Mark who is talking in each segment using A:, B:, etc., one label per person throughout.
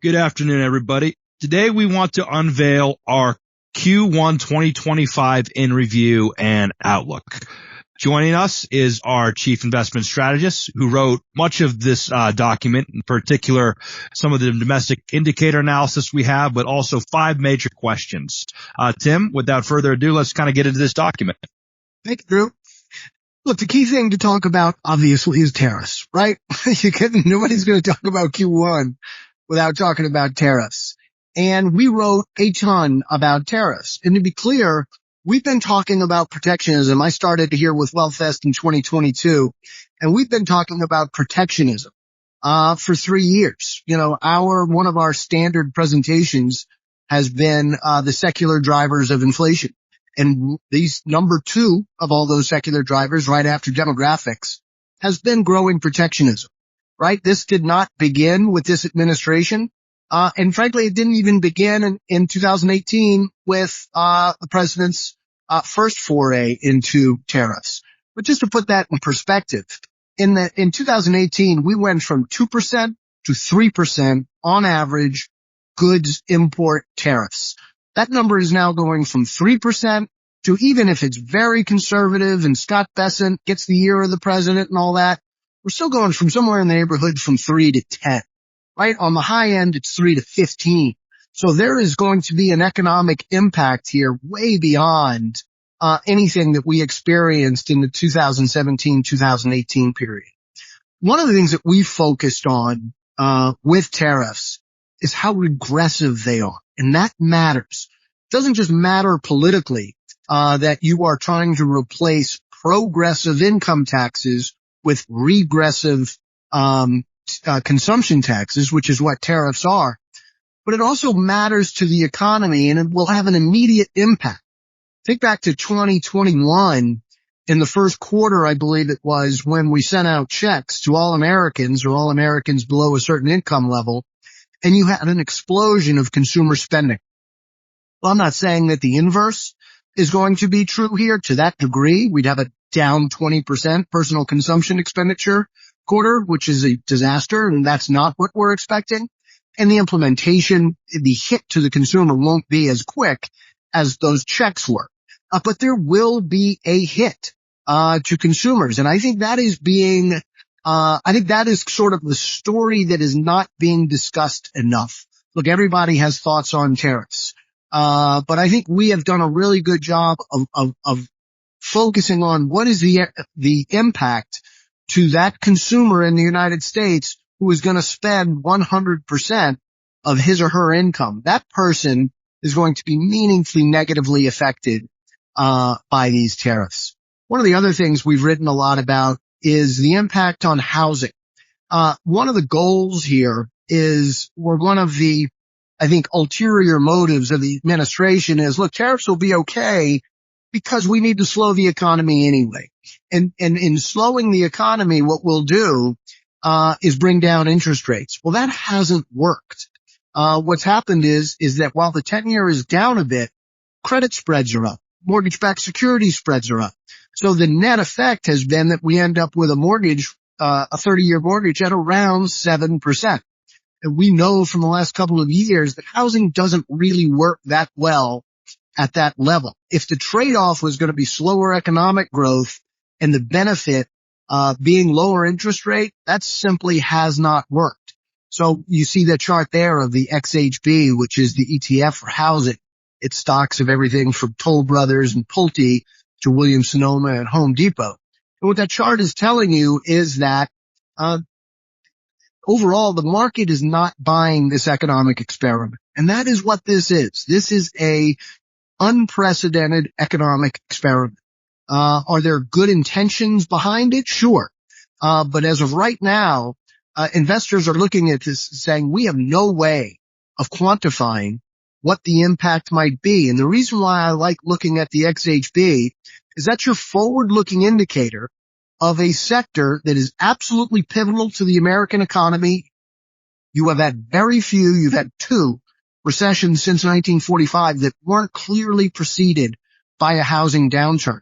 A: Good afternoon, everybody. Today we want to unveil our Q1 2025 in review and outlook. Joining us is our chief investment strategist who wrote much of this document, in particular some of the domestic indicator analysis we have, but also 5 major questions. Tim, without further ado, let's kind of get into this document.
B: Thank you, Drew. Look, the key thing to talk about, obviously, is tariffs, right? Nobody's going to talk about Q1 without talking about tariffs. And we wrote a ton about tariffs. And to be clear, we've been talking about protectionism. I started here with WealthVest in 2022, and we've been talking about protectionism for 3 years. One of our standard presentations has been the secular drivers of inflation. And these number 2 of all those secular drivers, right after demographics, has been growing protectionism, right? This did not begin with this administration. And frankly, it didn't even begin in 2018 with the president's first foray into tariffs. But just to put that in perspective, in 2018, we went from 2% to 3% on average goods import tariffs. That number is now going from 3% to, even if it's very conservative and Scott Bessent gets the ear of the president and all that, we're still going from somewhere in the neighborhood from 3 to 10, right? On the high end, it's 3 to 15. So there is going to be an economic impact here way beyond anything that we experienced in the 2017-2018 period. One of the things that we focused on with tariffs is how regressive they are. And that matters. It doesn't just matter politically that you are trying to replace progressive income taxes with regressive consumption taxes, which is what tariffs are, but it also matters to the economy, and it will have an immediate impact. Think back to 2021. In the first quarter, I believe it was, when we sent out checks to all Americans or all Americans below a certain income level, and you had an explosion of consumer spending. Well, I'm not saying that the inverse is going to be true here to that degree. We'd have a down 20% personal consumption expenditure quarter, which is a disaster, and that's not what we're expecting. And the implementation, the hit to the consumer won't be as quick as those checks were. But there will be a hit to consumers. And I think that is sort of the story that is not being discussed enough. Look, everybody has thoughts on tariffs. But I think we have done a really good job of focusing on what is the impact to that consumer in the United States who is going to spend 100% of his or her income. That person is going to be meaningfully negatively affected by these tariffs. One of the other things we've written a lot about is the impact on housing. One of the goals here is, or one of the, I think, ulterior motives of the administration is, look, tariffs will be okay because we need to slow the economy anyway. And in slowing the economy, what we'll do is bring down interest rates. Well, that hasn't worked. What's happened is that while the 10-year is down a bit, credit spreads are up. Mortgage-backed security spreads are up. So the net effect has been that we end up with a mortgage, a 30-year mortgage at around 7%. And we know from the last couple of years that housing doesn't really work that well at that level. If the trade-off was going to be slower economic growth and the benefit being lower interest rate, that simply has not worked. So you see the chart there of the XHB, which is the ETF for housing. It's stocks of everything from Toll Brothers and Pulte to Williams-Sonoma and Home Depot. And what that chart is telling you is that overall, the market is not buying this economic experiment. And that is what this is. This is a unprecedented economic experiment. Are there good intentions behind it? Sure. But as of right now, investors are looking at this saying, we have no way of quantifying what the impact might be. And the reason why I like looking at the XHB is that's your forward-looking indicator of a sector that is absolutely pivotal to the American economy. You have had very few, you've had 2 recessions since 1945 that weren't clearly preceded by a housing downturn.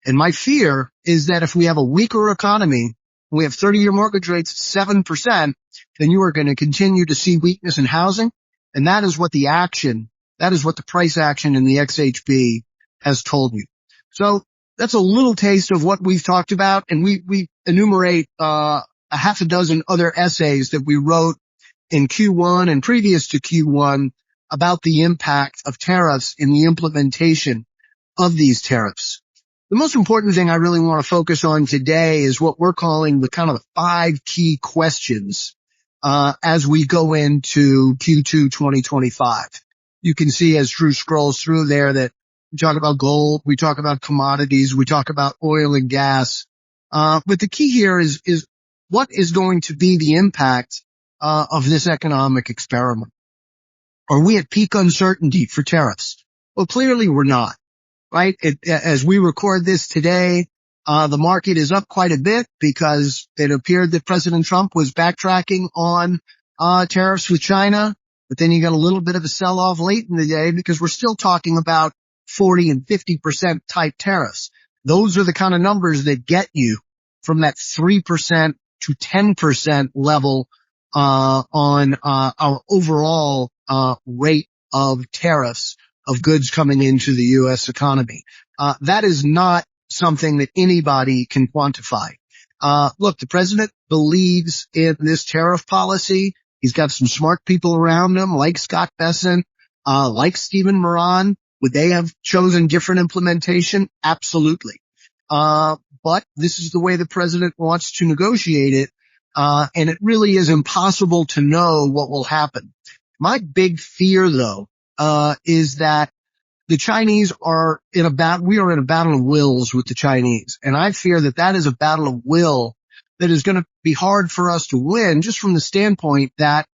B: And my fear is that if we have a weaker economy, we have 30-year mortgage rates 7%, then you are going to continue to see weakness in housing. And that is what the price action in the XHB has told you. So that's a little taste of what we've talked about. And we enumerate, a half a dozen other essays that we wrote in Q1 and previous to Q1 about the impact of tariffs in the implementation of these tariffs. The most important thing I really want to focus on today is what we're calling the kind of the 5 key questions as we go into Q2 2025. You can see as Drew scrolls through there that we talk about gold, we talk about commodities, we talk about oil and gas. But the key here is what is going to be the impact of this economic experiment? Are we at peak uncertainty for tariffs? Well, clearly we're not, right? As we record this today, the market is up quite a bit because it appeared that President Trump was backtracking on tariffs with China. But then you got a little bit of a sell-off late in the day because we're still talking about 40 and 50% type tariffs. Those are the kind of numbers that get you from that 3% to 10% level on our overall rate of tariffs of goods coming into the U.S. economy. That is not something that anybody can quantify. Look, the president believes in this tariff policy. He's got some smart people around him, like Scott Bessent, like Stephen Moran. Would they have chosen different implementation? Absolutely. But this is the way the president wants to negotiate it. And it really is impossible to know what will happen. My big fear, though, is that the Chinese are we are in a battle of wills with the Chinese. And I fear that that is a battle of will that is going to be hard for us to win, just from the standpoint that,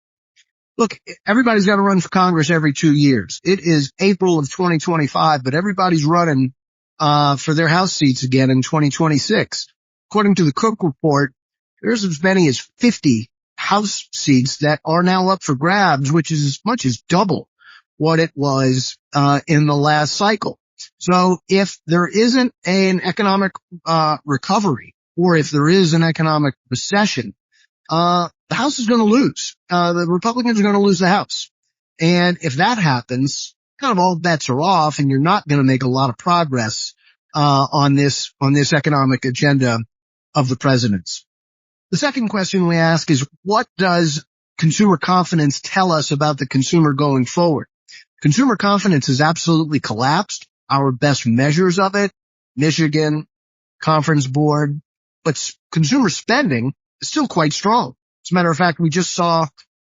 B: look, everybody's got to run for Congress every 2 years. It is April of 2025, but everybody's running for their House seats again in 2026. According to the Cook report, there's as many as 50 House seats that are now up for grabs, which is as much as double what it was in the last cycle. So if there isn't an economic recovery, or if there is an economic recession, the House is going to lose. The Republicans are going to lose the House. And if that happens, kind of all bets are off, and you're not going to make a lot of progress on this economic agenda of the president's. The second question we ask is, what does consumer confidence tell us about the consumer going forward? Consumer confidence has absolutely collapsed. Our best measures of it, Michigan, Conference Board, but consumer spending is still quite strong. As a matter of fact, we just saw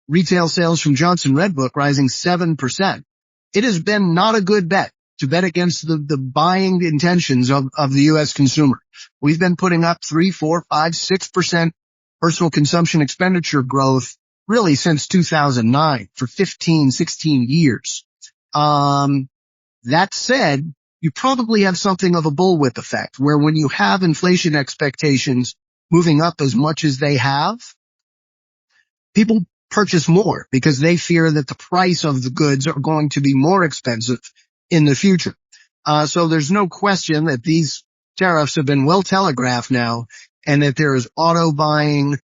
B: retail sales from Johnson Redbook rising 7%. It has been not a good bet to bet against the buying intentions of the U.S. consumer. We've been putting up 3, 4, 5, 6% personal consumption expenditure growth really since 2009 for 15, 16 years. That said, you probably have something of a bullwhip effect, where when you have inflation expectations moving up as much as they have, people purchase more because they fear that the price of the goods are going to be more expensive in the future. So there's no question that these tariffs have been well telegraphed now, and that there is auto buying,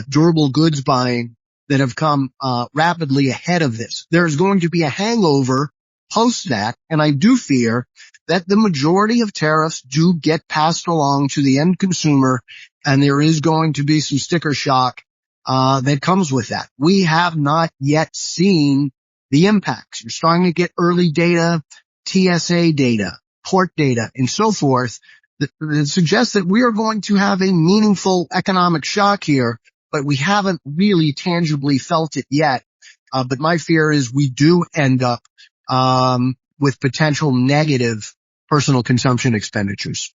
B: durable goods buying that have come rapidly ahead of this. There's going to be a hangover post that, and I do fear that the majority of tariffs do get passed along to the end consumer, and there is going to be some sticker shock that comes with that. We have not yet seen the impacts. You're starting to get early data, TSA data, port data, and so forth that suggests that we are going to have a meaningful economic shock here, but we haven't really tangibly felt it yet. But my fear is we do end up with potential negative personal consumption expenditures.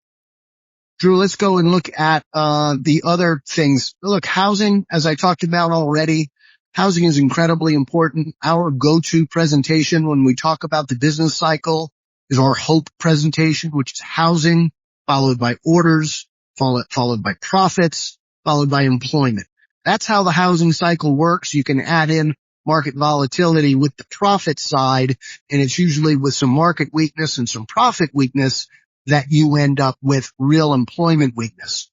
B: Drew, let's go and look at the other things. Look, housing, as I talked about already, housing is incredibly important. Our go-to presentation when we talk about the business cycle is our HOPE presentation, which is housing, followed by orders, followed by profits, followed by employment. That's how the housing cycle works. You can add in market volatility with the profit side, and it's usually with some market weakness and some profit weakness that you end up with real employment weakness.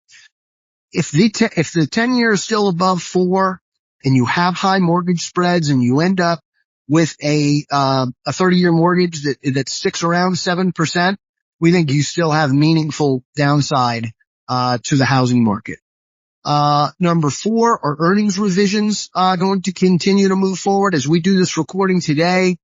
B: if the 10-year is still above 4 and you have high mortgage spreads and you end up with a 30-year mortgage that sticks around 7%, we think you still have meaningful downside to the housing market. Number 4 are earnings revisions going to continue to move forward. As we do this recording today,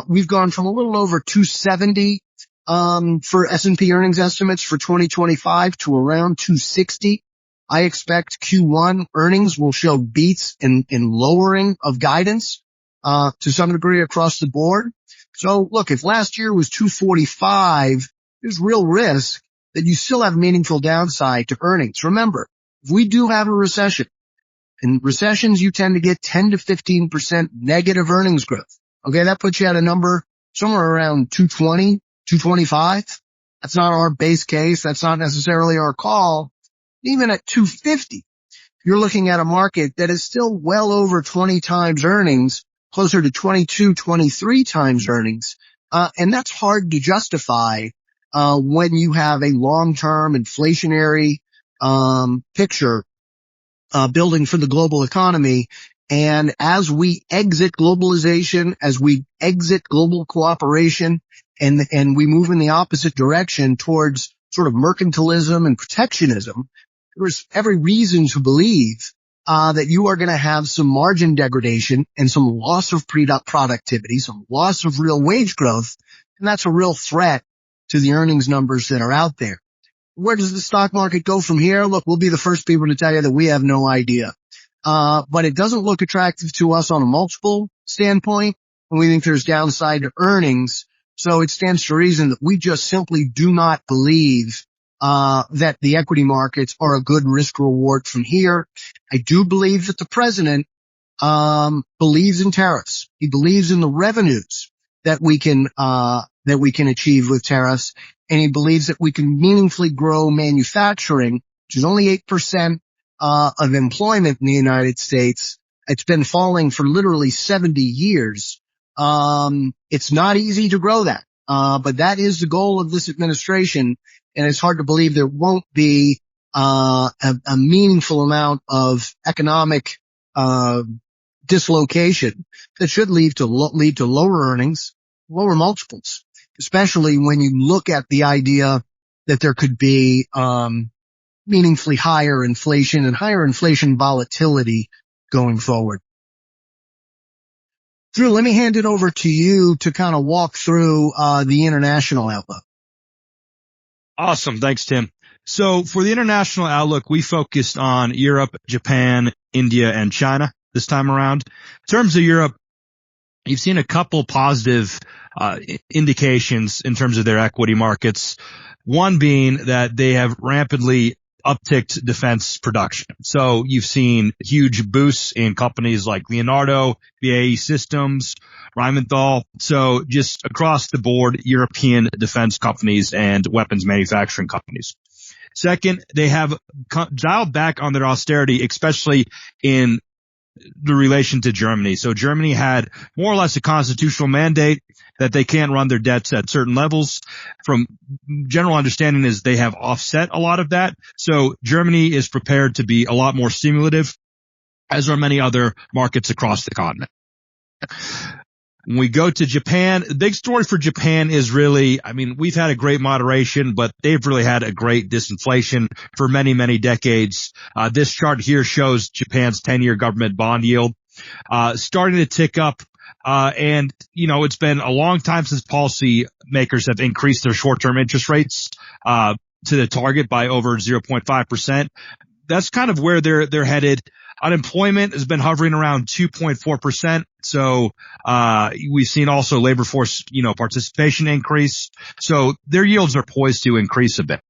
B: we've gone from a little over 270 for S&P earnings estimates for 2025 to around 260. I expect Q1 earnings will show beats in lowering of guidance to some degree across the board. So look, if last year was 245, there's real risk that you still have meaningful downside to earnings. Remember, if we do have a recession, in recessions you tend to get 10 to 15% negative earnings growth. Okay, that puts you at a number somewhere around 220, 225. That's not our base case. That's not necessarily our call. Even at 250, you're looking at a market that is still well over 20 times earnings, closer to 22, 23 times earnings. And that's hard to justify when you have a long-term inflationary picture building for the global economy. And as we exit globalization, as we exit global cooperation, and we move in the opposite direction towards sort of mercantilism and protectionism, there's every reason to believe that you are going to have some margin degradation and some loss of productivity, some loss of real wage growth, and that's a real threat to the earnings numbers that are out there. Where does the stock market go from here? Look, we'll be the first people to tell you that we have no idea. But it doesn't look attractive to us on a multiple standpoint, and we think there's downside to earnings. So it stands to reason that we just simply do not believe that the equity markets are a good risk reward from here. I do believe that the president believes in tariffs. He believes in the revenues that we can achieve with tariffs, and he believes that we can meaningfully grow manufacturing, which is only 8% of employment in the United States. It's been falling for literally 70 years. It's not easy to grow that, but that is the goal of this administration. And it's hard to believe there won't be a meaningful amount of economic dislocation that should lead to lower earnings, lower multiples, especially when you look at the idea that there could be meaningfully higher inflation and higher inflation volatility going forward. Drew, let me hand it over to you to kind of walk through the international outlook.
A: Awesome. Thanks, Tim. So for the international outlook, we focused on Europe, Japan, India, and China this time around. In terms of Europe, you've seen a couple positive indications in terms of their equity markets. One being that they have rampantly upticked defense production. So you've seen huge boosts in companies like Leonardo, BAE Systems, Rheinmetall. So just across the board, European defense companies and weapons manufacturing companies. Second, they have dialed back on their austerity, especially in the relation to Germany. So Germany had more or less a constitutional mandate that they can't run their debts at certain levels. From general understanding is they have offset a lot of that. So Germany is prepared to be a lot more stimulative, as are many other markets across the continent. When we go to Japan, the big story for Japan is really, we've had a great moderation, but they've really had a great disinflation for many, many decades. This chart here shows Japan's 10-year government bond yield, starting to tick up. And it's been a long time since policymakers have increased their short-term interest rates, to the target by over 0.5%. That's kind of where they're headed. Unemployment has been hovering around 2.4%. So, we've seen also labor force, participation increase. So their yields are poised to increase a bit.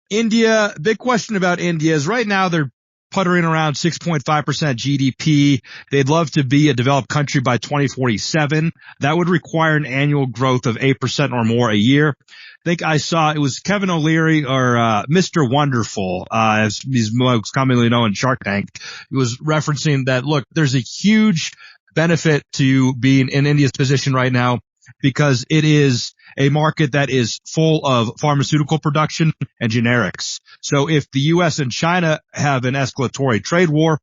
A: India, big question about India is right now they're puttering around 6.5% GDP. They'd love to be a developed country by 2047. That would require an annual growth of 8% or more a year. I think I saw it was Kevin O'Leary or Mr. Wonderful, as he's most commonly known in Shark Tank. He was referencing that, look, there's a huge benefit to being in India's position right now because it is a market that is full of pharmaceutical production and generics. So if the U.S. and China have an escalatory trade war,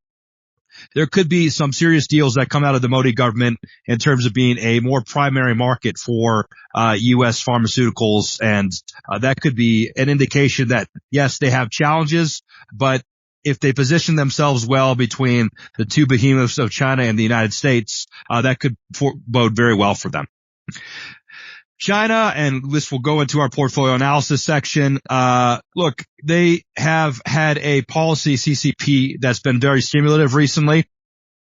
A: there could be some serious deals that come out of the Modi government in terms of being a more primary market for U.S. pharmaceuticals. And that could be an indication that, yes, they have challenges, but if they position themselves well between the two behemoths of China and the United States, that could bode very well for them. China, and this will go into our portfolio analysis section. Look, they have had a policy CCP that's been very stimulative recently.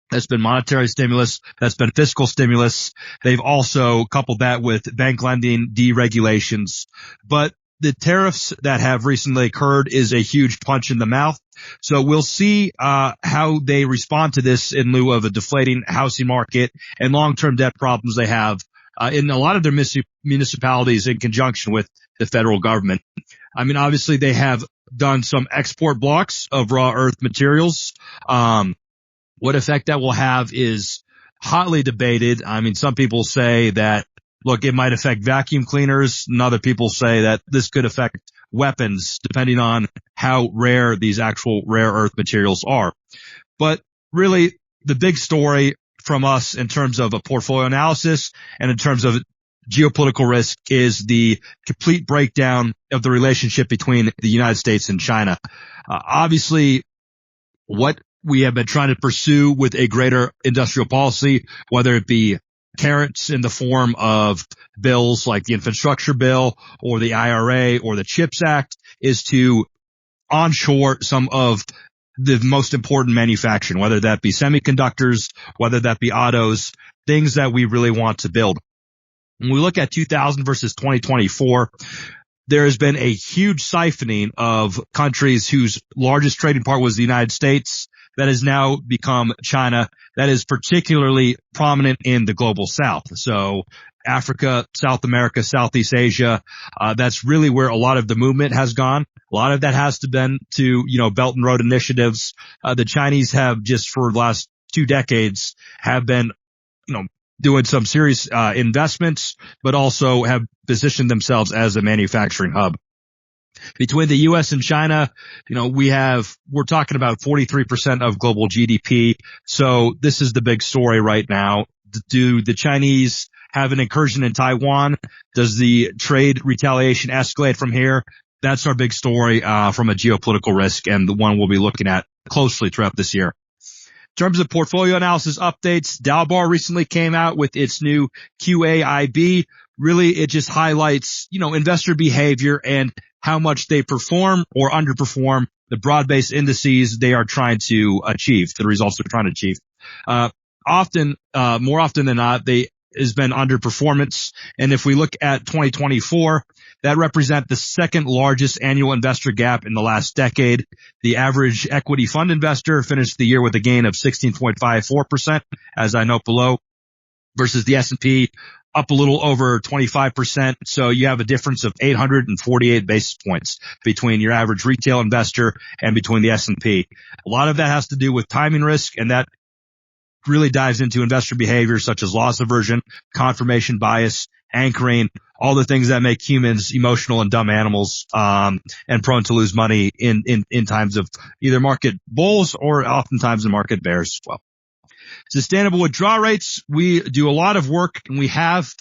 A: That's been monetary stimulus. That's been fiscal stimulus. They've also coupled that with bank lending deregulations. But the tariffs that have recently occurred is a huge punch in the mouth. So we'll see how they respond to this in lieu of a deflating housing market and long-term debt problems they have in a lot of their municipalities in conjunction with the federal government. I mean, obviously they have done some export blocks of rare earth materials. What effect that will have is hotly debated. I mean, some people say that, look, it might affect vacuum cleaners, and other people say that this could affect weapons, depending on how rare these actual rare earth materials are. But really, the big story from us in terms of a portfolio analysis and in terms of geopolitical risk is the complete breakdown of the relationship between the United States and China. Obviously, what we have been trying to pursue with a greater industrial policy, whether it be carrots in the form of bills like the infrastructure bill or the IRA or the CHIPS Act, is to onshore some of the most important manufacturing, whether that be semiconductors, whether that be autos, things that we really want to build. When we look at 2000 versus 2024, there has been a huge siphoning of countries whose largest trading part was the United States that has now become China. That is particularly prominent in the global south. So Africa, South America, Southeast Asia, that's really where a lot of the movement has gone. A lot of that has been to, Belt and Road initiatives. The Chinese have just for the last 2 decades have been, doing some serious investments, but also have positioned themselves as a manufacturing hub. Between the U.S. and China, we're talking about 43% of global GDP. So this is the big story right now. Do the Chinese have an incursion in Taiwan? Does the trade retaliation escalate from here? That's our big story from a geopolitical risk, and the one we'll be looking at closely throughout this year. In terms of portfolio analysis updates, Dowbar recently came out with its new QIB. Really, it just highlights, investor behavior and how much they perform or underperform the broad-based indices they are trying to achieve, the results they're trying to achieve. More often than not, has been underperformance. And if we look at 2024, that represents the second largest annual investor gap in the last decade. The average equity fund investor finished the year with a gain of 16.54%, as I note below, versus the S&P up a little over 25%. So you have a difference of 848 basis points between your average retail investor and between the S&P. A lot of that has to do with timing risk, and that really dives into investor behavior such as loss aversion, confirmation bias, anchoring, all the things that make humans emotional and dumb animals, and prone to lose money in times of either market bulls or oftentimes in market bears as well. Sustainable withdrawal rates. We do a lot of work, and we have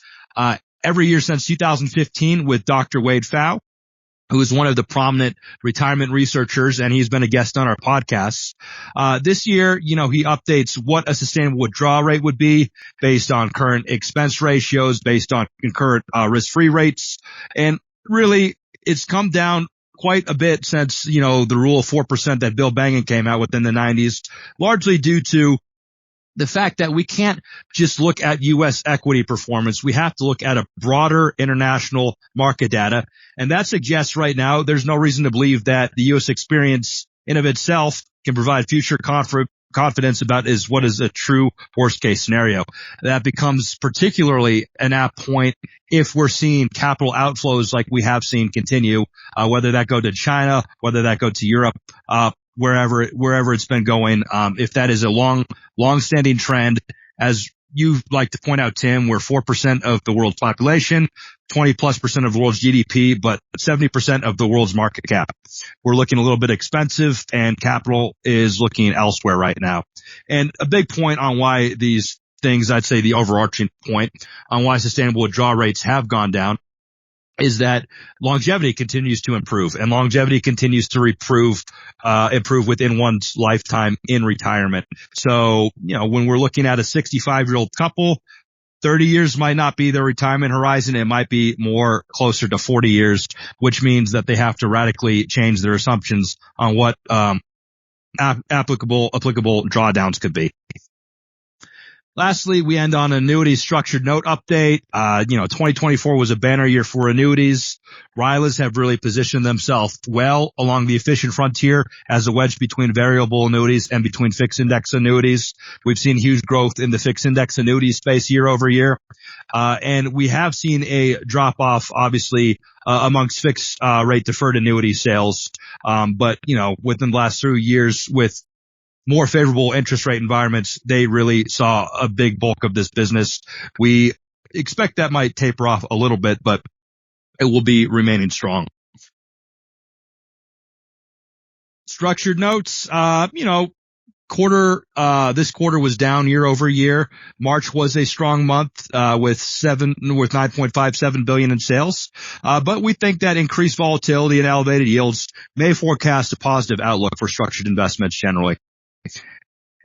A: every year since 2015 with Dr. Wade Pfau, who is one of the prominent retirement researchers, and he's been a guest on our podcasts. This year, he updates what a sustainable withdrawal rate would be based on current expense ratios, based on current risk-free rates. And really, it's come down quite a bit since, the rule of 4% that Bill Bengen came out with in the 90s, largely due to the fact that we can't just look at U.S. equity performance. We have to look at a broader international market data. And that suggests right now there's no reason to believe that the U.S. experience in of itself can provide future confidence about what is a true worst case scenario. That becomes particularly an apt point if we're seeing capital outflows like we have seen continue, whether that go to China, whether that go to Europe, wherever it's been going. If that is a long-standing trend, as you like to point out, Tim, we're 4% of the world's population, 20+% of the world's GDP, but 70% of the world's market cap. We're looking a little bit expensive, and capital is looking elsewhere right now. And a big point on why these things, I'd say the overarching point on why sustainable withdrawal rates have gone down, is that longevity continues to improve, and longevity continues to improve within one's lifetime in retirement. So, when we're looking at a 65-year-old couple, 30 years might not be their retirement horizon. It might be more closer to 40 years, which means that they have to radically change their assumptions on what applicable drawdowns could be. Lastly, we end on annuities structured note update. 2024 was a banner year for annuities. RILAs have really positioned themselves well along the efficient frontier as a wedge between variable annuities and between fixed index annuities. We've seen huge growth in the fixed index annuity space year over year. And we have seen a drop off, obviously, amongst fixed rate deferred annuity sales. But within the last 3 years with more favorable interest rate environments, they really saw a big bulk of this business. We expect that might taper off a little bit, but it will be remaining strong. Structured notes, this quarter was down year over year. March was a strong month, with $9.57 billion in sales. But we think that increased volatility and elevated yields may forecast a positive outlook for structured investments generally.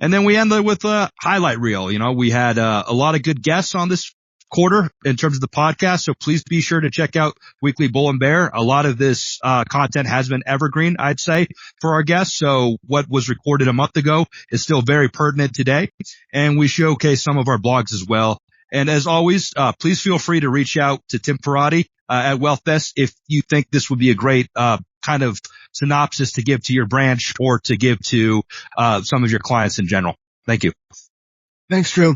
A: And then we end with a highlight reel. We had a lot of good guests on this quarter in terms of the podcast. So please be sure to check out Weekly Bull and Bear. A lot of this content has been evergreen, I'd say, for our guests. So what was recorded a month ago is still very pertinent today. And we showcase some of our blogs as well. And as always, please feel free to reach out to Tim Pierotti at WealthVest if you think this would be a great kind of synopsis to give to your branch or to give to some of your clients in general. Thank you.
B: Thanks, Drew.